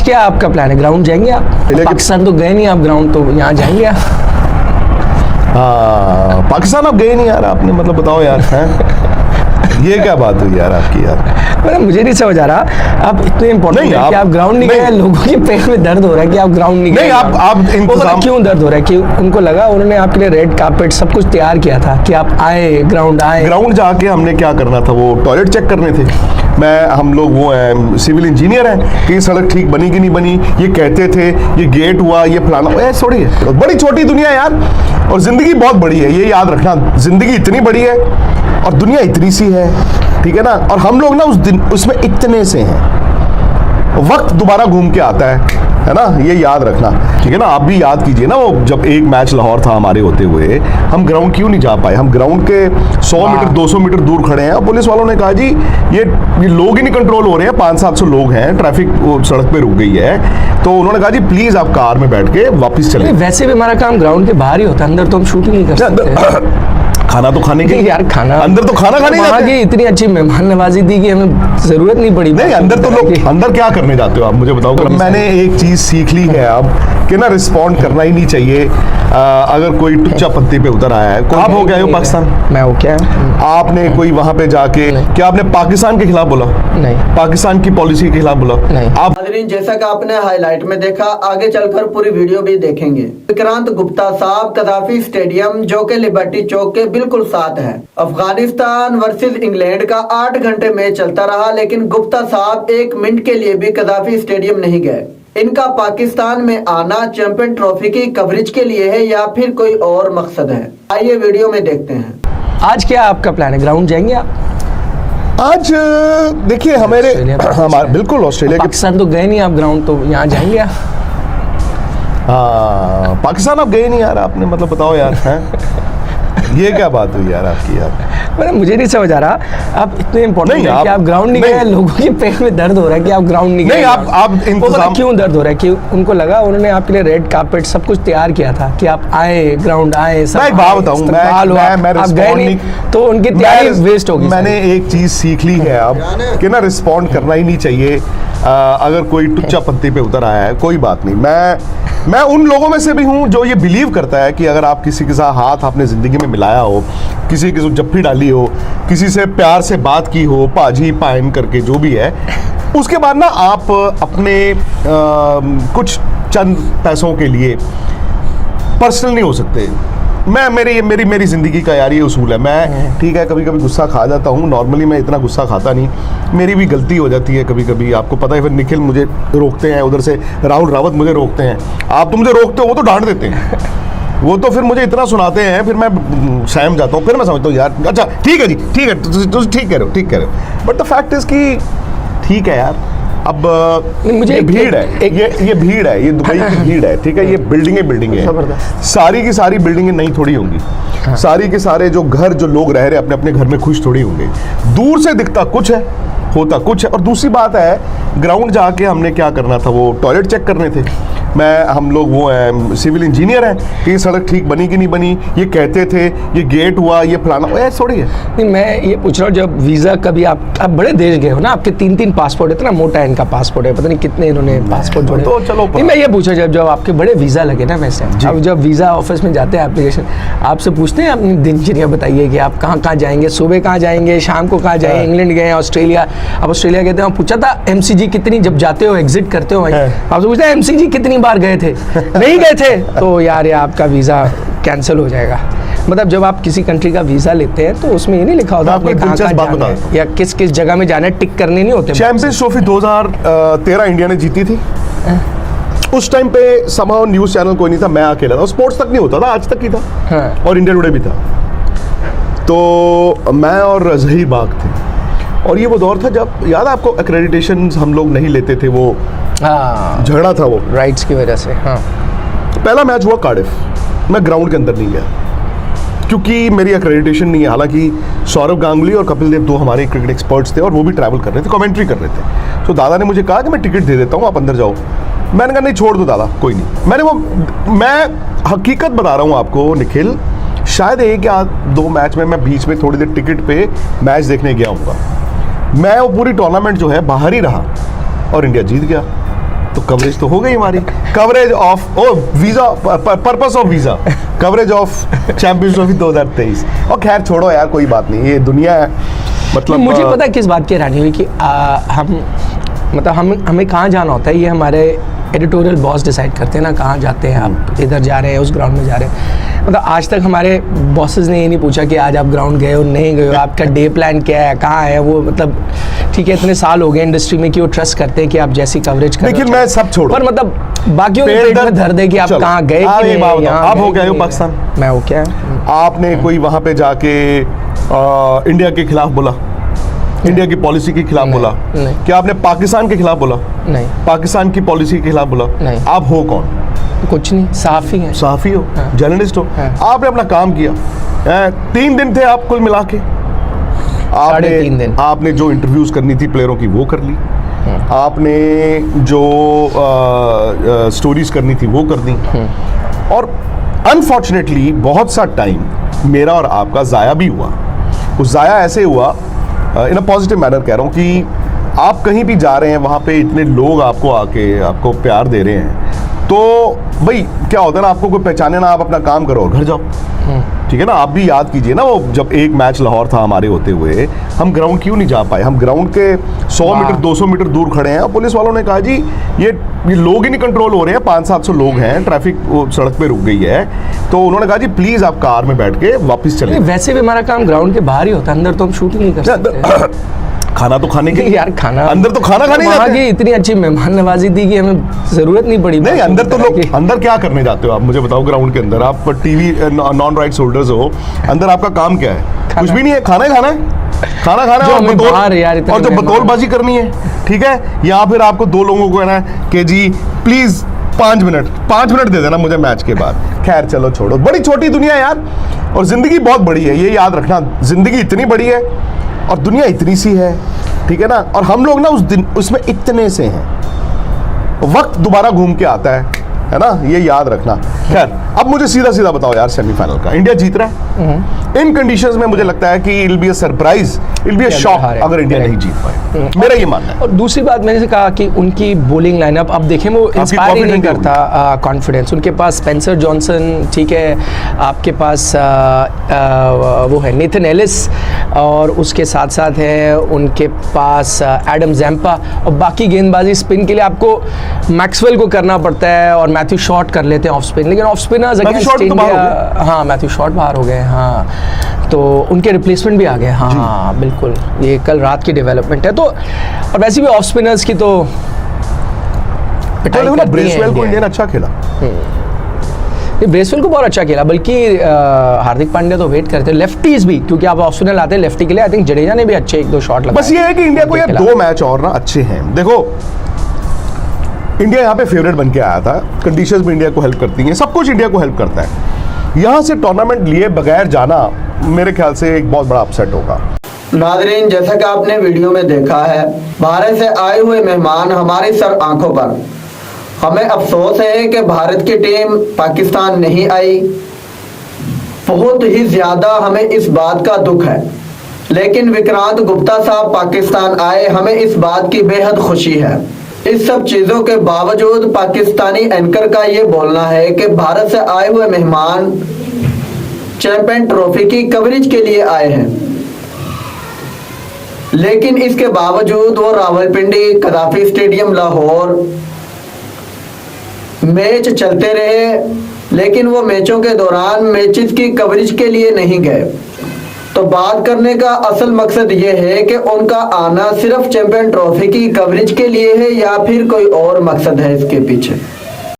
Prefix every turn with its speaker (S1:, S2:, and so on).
S1: क्या आपका प्लान है? ग्राउंड जाएंगे आप? पाकिस्तान तो गए नहीं आप, ग्राउंड तो यहाँ जाएंगे आप?
S2: हाँ, पाकिस्तान आप गए नहीं यार आपने, मतलब बताओ यार हैं? ये क्या बात हुई यार आपकी यार?
S1: मतलब मुझे नहीं समझ आ रहा, आप इतने इम्पोर्टेंट है कि आप ग्राउंड नहीं गए, लोगों के पेट में दर्द हो रहा है कि आप ग्राउंड नहीं गए।
S2: नहीं, आप इंतजाम
S1: क्यों दर्द हो रहा है कि उनको लगा उन्होंने आपके लिए रेड कार्पेट सब कुछ तैयार किया था कि आप आए, ग्राउंड आए।
S2: ग्राउंड जाके हमने क्या करना था? वो टॉयलेट चेक करने थे। हम लोग वो हैं, सिविल इंजीनियर हैं कि ये सड़क ठीक बनी कि नहीं बनी, ये कहते थे, ये गेट हुआ, ये फलाना, ऐसे थोड़ी है। बड़ी छोटी दुनिया यार, और जिंदगी बहुत बड़ी है, ये याद रखना। जिंदगी इतनी बड़ी है और दुनिया इतनी सी है, ठीक है ना? और हम लोग ना उसमें इतने से हैं, वक्त दोबारा घूम के आता है ना? ये याद रखना, ठीक है ना? आप भी याद कीजिए ना, वो जब एक मैच लाहौर था हमारे होते हुए, हम ग्राउंड क्यों नहीं जा पाए? हम ग्राउंड के 100 मीटर 200 मीटर दूर खड़े हैं, पुलिस वालों ने कहा जी ये लोग ही नहीं कंट्रोल हो रहे हैं, 500-700 लोग हैं, ट्रैफिक सड़क पे रुक गई है। तो उन्होंने कहा जी प्लीज आप कार में बैठ के वापस चले।
S1: वैसे भी हमारा काम ग्राउंड के बाहर ही होता है, अंदर तो हम शूटिंग नहीं कर सकते।
S2: खाना तो खाने के
S1: यार, खाना
S2: अंदर तो खाना खाने
S1: वहाँ की इतनी अच्छी मेहमान नवाजी थी कि हमें जरूरत नहीं पड़ी।
S2: नहीं, अंदर तो लोग, अंदर क्या करने जाते हो आप मुझे बताओ? मैंने एक चीज सीख ली है अब कि ना रिस्पॉन्ड करना ही नहीं चाहिए अगर कोई टुच्चा पत्ती पे उतर आया है। आप हो गए हो पाकिस्तान?
S1: मैं हो क्या?
S2: आपने कोई वहां पे जाके क्या आपने पाकिस्तान के खिलाफ बोला?
S1: नहीं।
S2: पाकिस्तान की पॉलिसी के खिलाफ बोला?
S1: नहीं।
S2: आप
S3: हाज़रीन, जैसा कि आपने हाईलाइट में देखा, आगे चलकर पूरी वीडियो भी देखेंगे। विक्रांत गुप्ता साहब कदाफी स्टेडियम जो कि लिबर्टी चौक के बिल्कुल साथ है। अफगानिस्तान वर्सेस इंग्लैंड का 8 घंटे मैच चलता रहा, लेकिन गुप्ता साहब 1 मिनट के लिए भी कदाफी स्टेडियम नहीं गए। इनका पाकिस्तान में आना चैंपियन ट्रॉफी की कवरेज के लिए है या फिर कोई और मकसद है? आइए वीडियो में देखते हैं।
S1: आज क्या आपका प्लान है? ग्राउंड जाएंगे आप?
S2: आज देखिए हमारे बिल्कुल ऑस्ट्रेलिया के
S1: पाकिस्तान तो गए नहीं आप, ग्राउंड तो यहाँ जाएंगे आप?
S2: हाँ, पाकिस्तान आप गए नहीं यार आपने, मतलब बताओ यार हैं? ये क्या बात हुई यार आपकी यार?
S1: मतलब मुझे नहीं समझ आ रहा, आप इतने इम्पोर्टेंट है कि आप ग्राउंड नहीं गए, लोगों के पेट में दर्द हो रहा है कि आप ग्राउंड नहीं गए।
S2: नहीं, आप इंतजाम
S1: क्यों दर्द हो रहा है कि उनको लगा उन्होंने आपके लिए रेड कार्पेट सब कुछ तैयार किया था कि आप आए, ग्राउंड आए।
S2: मैं एक बात बताऊं, मैं
S1: आप गए नहीं तो उनकी तैयारी वेस्ट होगी।
S2: मैंने एक चीज सीख ली है अब कि ना रिस्पॉन्ड करना ही नहीं चाहिए अगर कोई टुच्चा पत्ती पे उतर आया है। कोई बात नहीं, मैं उन लोगों में से भी हूं जो ये बिलीव करता है कि अगर आप किसी के साथ हाथ आपने जिंदगी में मिलाया हो, किसी की जप्फी डाली हो, किसी से प्यार से बात की हो, पाजी पाइन करके जो भी है, उसके बाद ना आप अपने कुछ चंद पैसों के लिए पर्सनल नहीं हो सकते। मेरी जिंदगी का यार ये उसूल है। मैं ठीक है कभी कभी गुस्सा खा जाता हूँ, नॉर्मली मैं इतना गुस्सा खाता नहीं, मेरी भी गलती हो जाती है कभी कभी, आपको पता है। फिर निखिल मुझे रोकते हैं, उधर से राहुल रावत मुझे रोकते हैं। आप तो मुझे रोकते हो, वो तो डांट देते हैं, वो तो फिर मुझे इतना सुनाते हैं, फिर मैं सहम जाता हूँ। फिर मैं समझता हूँ यार अच्छा ठीक है जी, ठीक है, तुम ठीक कह रहे हो। बट द फैक्ट इज कि ठीक है यार, अब मुझे ये भीड़ है, ये भीड़ है, ये दुबई की भीड़ है, ठीक है? ये बिल्डिंगें है, सारी की सारी बिल्डिंगें नहीं थोड़ी होंगी, सारी के सारे जो घर, जो लोग रह रहे अपने अपने घर में खुश थोड़ी होंगे। दूर से दिखता कुछ है, होता कुछ है। और दूसरी बात है, ग्राउंड जाके हमने क्या करना था? वो टॉयलेट चेक करने थे। हम लोग वो हैं, सिविल इंजीनियर हैं कि ये सड़क ठीक बनी कि नहीं बनी, ये कहते थे, ये गेट हुआ, ये फलाना, ऐसे थोड़ी है।
S1: नहीं, मैं ये पूछ रहा हूँ, जब वीज़ा कभी आप बड़े देश गए हो ना, आपके 3-3 पासपोर्ट, इतना मोटा है इनका पासपोर्ट है, पता नहीं कितने इन्होंने पासपोर्ट जोड़े।
S2: तो चलो
S1: नहीं, मैं ये पूछा जब आपके बड़े वीज़ा लगे ना, वैसे अब जब वीज़ा ऑफिस में जाते हैं, एप्लीकेशन आपसे पूछते हैं अपनी दिनचर्या बताइए कि आप कहाँ कहाँ जाएंगे, सुबह कहाँ जाएंगे, शाम को कहाँ जाएंगे, इंग्लैंड गए, ऑस्ट्रेलिया। अब ऑस्ट्रेलिया कहते हैं, पूछा था MCG कितनी, जब जाते हो एग्जिट करते हो आपसे पूछते हैं MCG कितनी बार गए थे, नहीं गए थे तो यार ये आपका वीज़ा कैंसिल हो जाएगा। मतलब जब आप किसी कंट्री का वीज़ा लेते हैं तो उसमें ये नहीं लिखा होता आपको कहाँ कहाँ जाना है या किस किस जगह में जाना है, टिक करने नहीं होते।
S2: चैंपियंस ट्रॉफी 2013 इंडिया ने जीती थी। उस टाइम पे समाओ न्यूज़ चैनल कोई नहीं था, मैं अकेला था, स्पोर्ट्स तक नहीं होता था, आज तक ही था, और इंडिया टुडे भी था। तो मैं और जहीर बाग थे, और ये वो दौर था जब, याद है आपको, एक्रेडिटेशन हम लोग नहीं लेते थे, वो झगड़ा था वो
S1: राइट्स की वजह से।
S2: पहला मैच हुआ कार्डिफ, मैं ग्राउंड के अंदर नहीं गया क्योंकि मेरी एक्रेडिटेशन नहीं है। हालांकि सौरव गांगुली और कपिल देव 2 हमारे क्रिकेट एक्सपर्ट्स थे और वो भी ट्रैवल कर रहे थे, कमेंट्री कर रहे थे। तो दादा ने मुझे कहा कि मैं टिकट दे देता हूँ, आप अंदर जाओ। मैंने कहा नहीं, छोड़ दो दादा, कोई नहीं। मैं हकीकत बता रहा हूँ आपको निखिल, शायद 1 या 2 मैच में मैं बीच में थोड़ी देर टिकट पे मैच देखने गया हूँगा। मैं वो पूरी टूर्नामेंट जो है बाहर ही रहा और इंडिया जीत गया। तो कवरेज तो हो गई हमारी। Coverage of visa, purpose of visa, coverage of champions trophy 2023। और खैर छोड़ो यार, कोई बात नहीं, ये दुनिया है। मतलब
S1: मुझे पता है किस बात की हैरानी हुई कि हमें कहाँ जाना होता है, ये हमारे एडिटोरियल बॉस डिसाइड करते हैं ना, कहाँ जाते हैं आप, इधर जा रहे हैं, उस ग्राउंड में जा रहे हैं। मतलब आज तक हमारे बॉसेस ने ये नहीं पूछा कि आज आप ग्राउंड गए हो नहीं गए हो, आपका डे प्लान क्या है, कहाँ है वो। मतलब ठीक है, इतने साल हो गए इंडस्ट्री में कि वो ट्रस्ट करते हैं कि आप जैसी कवरेज करें।
S2: लेकिन मैं सब छोड़ो,
S1: पर मतलब बाकियों के पेट में धर दे कि आप कहाँ गए कि नहीं।
S2: आप हो गए हो पाकिस्तान,
S1: मैं हो क्या,
S2: आपने कोई वहाँ पे जाके इंडिया के खिलाफ बोला, इंडिया की पॉलिसी के खिलाफ बोला?
S1: नहीं।
S2: क्या आपने पाकिस्तान के खिलाफ बोला?
S1: नहीं।
S2: पाकिस्तान की पॉलिसी के खिलाफ बोला?
S1: नहीं।
S2: आप हो कौन?
S1: कुछ नहीं, सहाफ़ी हैं।
S2: सहाफ़ी हो,
S1: हाँ।
S2: जर्नलिस्ट हो।
S1: हाँ।
S2: आपने अपना काम किया, 3 दिन थे आप कुल मिला के,
S1: 3.5 दिन
S2: आपने जो इंटरव्यूज करनी थी प्लेयरों की वो कर ली, आपने जो स्टोरीज करनी थी वो कर दी, और अनफॉर्चुनेटली बहुत सा टाइम मेरा और आपका ज़ाया भी हुआ। उस ज़ाया ऐसे हुआ, इन अ पॉजिटिव मैनर कह रहा हूँ, कि आप कहीं भी जा रहे हैं, वहाँ पे इतने लोग आपको आके आपको प्यार दे रहे हैं, तो भाई क्या होता है ना, आपको कोई पहचाने ना, आप अपना काम करो और घर जाओ। ठीक है ना, आप भी याद कीजिए ना, वो जब एक मैच लाहौर था हमारे होते हुए, हम ग्राउंड क्यों नहीं जा पाए? हम ग्राउंड के 100 मीटर 200 मीटर दूर खड़े हैं, और पुलिस वालों ने कहा जी ये लोग ही नहीं कंट्रोल हो रहे हैं, 500-700 लोग हैं, ट्रैफिक सड़क पे रुक गई है। तो उन्होंने कहा जी प्लीज आप कार में बैठ के वापस चले।
S1: वैसे भी हमारा काम ग्राउंड के बाहर ही होता है, अंदर तो हम शूटिंग नहीं कर सकते।
S2: खाना तो खाने के लिए
S1: यार, खाना
S2: अंदर तो खाना खाने
S1: वहाँ
S2: जाते
S1: की
S2: हैं।
S1: इतनी अच्छी मेहमान नवाजी थी कि हमें जरूरत नहीं पड़ी।
S2: नहीं, अंदर तो लोग, अंदर क्या करने जाते हो आप मुझे बताओ? ग्राउंड के अंदर आप टीवी नॉन राइट्स होल्डर्स हो, अंदर आपका काम क्या है? कुछ भी नहीं है, खाना ही खाना है, खाना खाना है, और जो बतौलबाजी करनी है। ठीक है, या फिर आपको 2 लोगों को है ना कि जी प्लीज 5 मिनट दे देना मुझे मैच के बाद। खैर चलो छोड़ो, बड़ी छोटी दुनिया है यार, और जिंदगी बहुत बड़ी है, ये याद रखना। जिंदगी इतनी बड़ी है और दुनिया इतनी सी है, ठीक है ना, और हम लोग ना उसमें इतने से हैं। वक्त दोबारा घूम के आता है ना, ये याद रखना। खैर अब मुझे सीधा बताओ यार, सेमीफाइनल का इंडिया जीत रहा है इन कंडीशंस में, मुझे लगता है कि it be a surprise, it be a shock अगर इंडिया नहीं जीत पाए, मेरा ये मानना है।
S1: और दूसरी बात मैंने से कहा कि उनकी बॉलिंग लाइनअप अब देखें, वो इंस्पायर ही नहीं करता कॉन्फिडेंस। उनके पास स्पेंसर जॉनसन, ठीक है, आपके पास वो है नेथन एलिस, और उसके साथ साथ है उनके पास एडम जैम्पा, और बाकी गेंदबाजी स्पिन के लिए आपको मैक्सवेल को करना पड़ता है, और मैथ्यू शॉट कर लेते हैं ऑफ स्पिन, लेकिन ऑफ स्पिनर्स अगेंस्ट इंडिया, हाँ मैथ्यू शॉट बाहर हो गए, हाँ, तो उनके रिप्लेसमेंट भी आ गए। हाँ बिल्कुल, ये कल रात की डेवलपमेंट है। तो और वैसे भी ऑफ स्पिनर्स की तो
S2: ब्रेसवेल को इंडिया ने अच्छा खेला,
S1: ब्रेसवेल को बहुत अच्छा खेला, बल्कि हार्दिक पांड्या तो वेट करते हैं, लेफ्टीज भी, क्योंकि आप ऑफ स्पिनर लाते हैं लेफ्टी के लिए। आई थिंक जडेजा ने भी अच्छे 1-2 शॉट लगाए।
S2: बस ये है कि इंडिया को यार 2 मैच और ना अच्छे हैं। देखो इंडिया यहाँ पे फेवरेट बन के आया था, कंडीशंस भी इंडिया को हेल्प करती हैं, सब कुछ इंडिया को हेल्प करता है। यहाँ से टूर्नामेंट लिए बगैर जाना मेरे ख्याल से एक बहुत बड़ा अपसेट होगा।
S3: नाजरीन, जैसा कि आपने वीडियो में देखा है, भारत से आए हुए मेहमान हमारी सर आंखों पर। हमें अफसोस है कि भारत की टीम पाकिस्तान नहीं आई, बहुत ही ज्यादा हमें इस बात का दुख है। लेकिन विक्रांत गुप्ता साहब पाकिस्तान आए, हमें इस बात की बेहद खुशी है। इस सब चीजों के बावजूद पाकिस्तानी एंकर का ये बोलना है कि भारत से आए हुए मेहमान चैंपियन ट्रॉफी की कवरेज के लिए आए हैं, लेकिन इसके बावजूद वो रावलपिंडी, कदाफी स्टेडियम लाहौर मैच चलते रहे, लेकिन वो मैचों के दौरान मैचेस की कवरेज के लिए नहीं गए। तो बात करने का असल मकसद ये है कि उनका आना सिर्फ चैंपियन ट्रॉफी की कवरेज के लिए है या फिर कोई और मकसद है इसके पीछे।